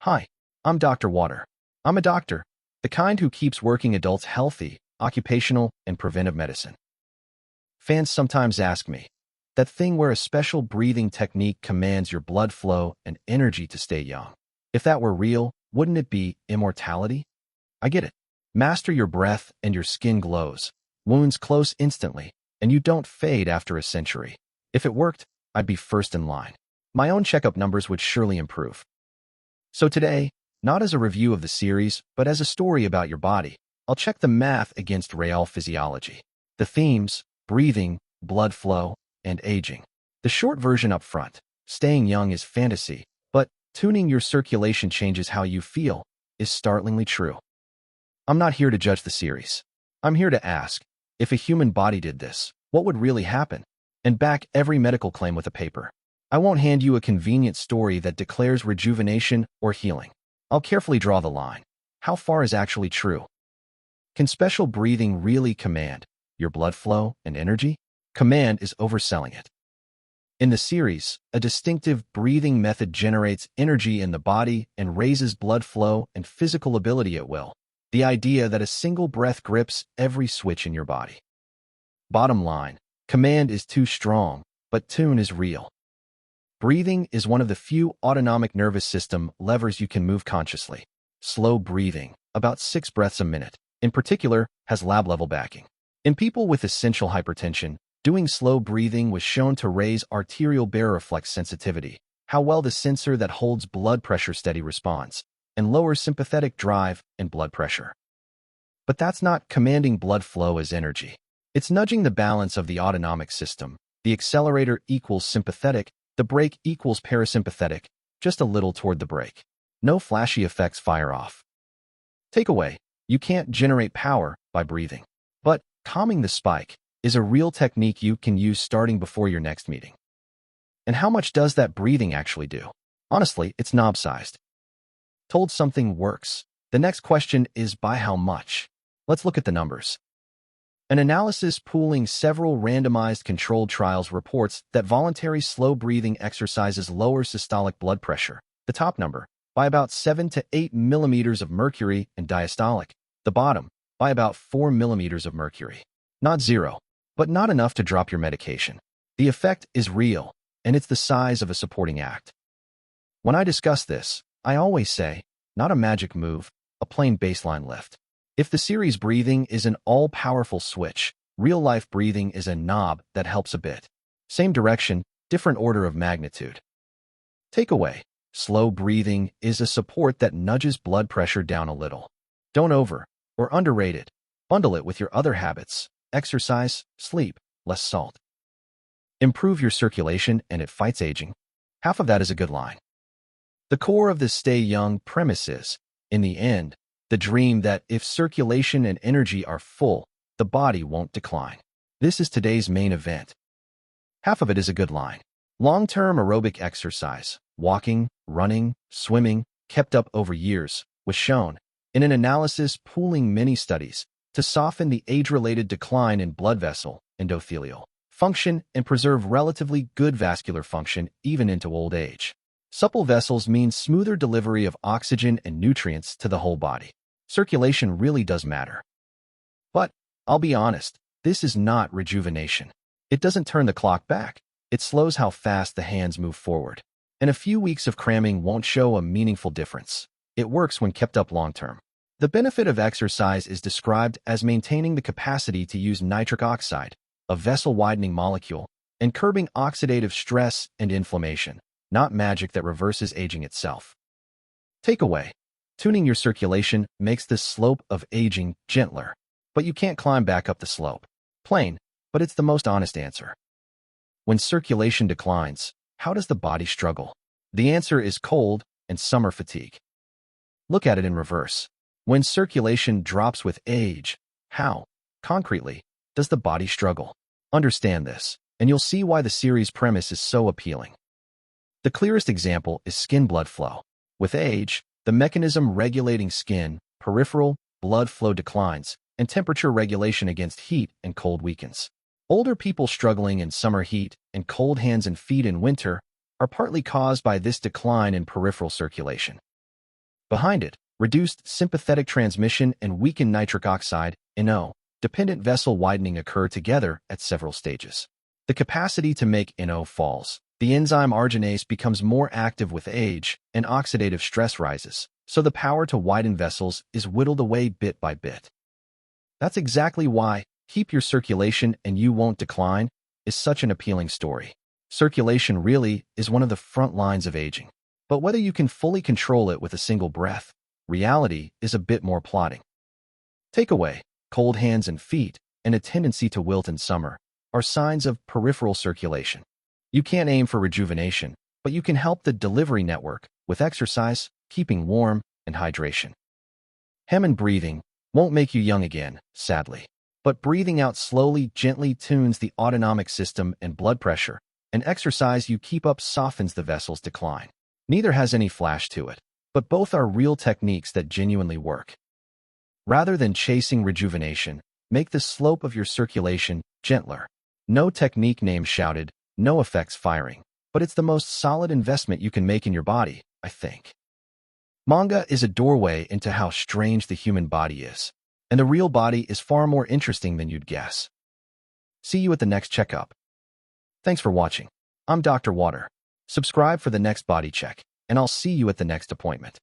Hi, I'm Dr. Water. I'm a doctor, the kind who keeps working adults healthy, occupational, and preventive medicine. Fans sometimes ask me, that thing where a special breathing technique commands your blood flow and energy to stay young. If that were real, wouldn't it be immortality? I get it. Master your breath and your skin glows, wounds close instantly, and you don't fade after a century. If it worked, I'd be first in line. My own checkup numbers would surely improve. So today, not as a review of the series, but as a story about your body, I'll check the math against real physiology. The themes, breathing, blood flow, and aging. The short version up front, staying young is fantasy, but tuning your circulation changes how you feel, is startlingly true. I'm not here to judge the series. I'm here to ask, if a human body did this, what would really happen? And back every medical claim with a paper. I won't hand you a convenient story that declares rejuvenation or healing. I'll carefully draw the line. How far is actually true? Can special breathing really command your blood flow and energy? Command is overselling it. In the series, a distinctive breathing method generates energy in the body and raises blood flow and physical ability at will. The idea that a single breath grips every switch in your body. Bottom line, command is too strong, but tune is real. Breathing is one of the few autonomic nervous system levers you can move consciously. Slow breathing, about 6 breaths a minute, in particular, has lab-level backing. In people with essential hypertension, doing slow breathing was shown to raise arterial baroreflex sensitivity, how well the sensor that holds blood pressure steady responds, and lower sympathetic drive and blood pressure. But that's not commanding blood flow as energy. It's nudging the balance of the autonomic system. The accelerator equals sympathetic, the brake equals parasympathetic, just a little toward the brake. No flashy effects fire off. Takeaway, you can't generate power by breathing. But calming the spike is a real technique you can use starting before your next meeting. And how much does that breathing actually do? Honestly, it's knob-sized. Told something works. The next question is by how much? Let's look at the numbers. An analysis pooling several randomized controlled trials reports that voluntary slow breathing exercises lower systolic blood pressure, the top number, by about 7 to 8 millimeters of mercury, and diastolic, the bottom, by about 4 millimeters of mercury. Not zero, but not enough to drop your medication. The effect is real, and it's the size of a supporting act. When I discuss this, I always say, not a magic move, a plain baseline lift. If the series breathing is an all-powerful switch, real-life breathing is a knob that helps a bit. Same direction, different order of magnitude. Takeaway, slow breathing is a support that nudges blood pressure down a little. Don't over or underrate it. Bundle it with your other habits, exercise, sleep, less salt. Improve your circulation and it fights aging. Half of that is a good line. The core of the stay young premise is, in the end, the dream that if circulation and energy are full, the body won't decline. This is today's main event. Half of it is a good line. Long-term aerobic exercise, walking, running, swimming, kept up over years, was shown, in an analysis pooling many studies, to soften the age-related decline in blood vessel, endothelial, function and preserve relatively good vascular function even into old age. Supple vessels mean smoother delivery of oxygen and nutrients to the whole body. Circulation really does matter. But, I'll be honest, this is not rejuvenation. It doesn't turn the clock back. It slows how fast the hands move forward. And a few weeks of cramming won't show a meaningful difference. It works when kept up long-term. The benefit of exercise is described as maintaining the capacity to use nitric oxide, a vessel-widening molecule, and curbing oxidative stress and inflammation, not magic that reverses aging itself. Takeaway, tuning your circulation makes the slope of aging gentler, but you can't climb back up the slope. Plain, but it's the most honest answer. When circulation declines, how does the body struggle? The answer is cold and summer fatigue. Look at it in reverse. When circulation drops with age, how, concretely, does the body struggle? Understand this, and you'll see why the series premise is so appealing. The clearest example is skin blood flow. With age, the mechanism regulating skin, peripheral, blood flow declines, and temperature regulation against heat and cold weakens. Older people struggling in summer heat and cold hands and feet in winter are partly caused by this decline in peripheral circulation. Behind it, reduced sympathetic transmission and weakened nitric oxide, NO, dependent vessel widening occur together at several stages. The capacity to make NO falls. The enzyme arginase becomes more active with age, and oxidative stress rises, so the power to widen vessels is whittled away bit by bit. That's exactly why "Keep Your Circulation and You Won't Decline" is such an appealing story. Circulation really is one of the front lines of aging. But whether you can fully control it with a single breath, reality is a bit more plodding. Takeaway: cold hands and feet, and a tendency to wilt in summer, are signs of peripheral circulation. You can't aim for rejuvenation, but you can help the delivery network with exercise, keeping warm, and hydration. Hamon breathing won't make you young again, sadly. But breathing out slowly, gently tunes the autonomic system and blood pressure, and exercise you keep up softens the vessel's decline. Neither has any flash to it, but both are real techniques that genuinely work. Rather than chasing rejuvenation, make the slope of your circulation gentler. No technique name shouted, no effects firing, but it's the most solid investment you can make in your body, I think. Manga is a doorway into how strange the human body is, and the real body is far more interesting than you'd guess. See you at the next checkup. Thanks for watching. I'm Dr. Water. Subscribe for the next body check, and I'll see you at the next appointment.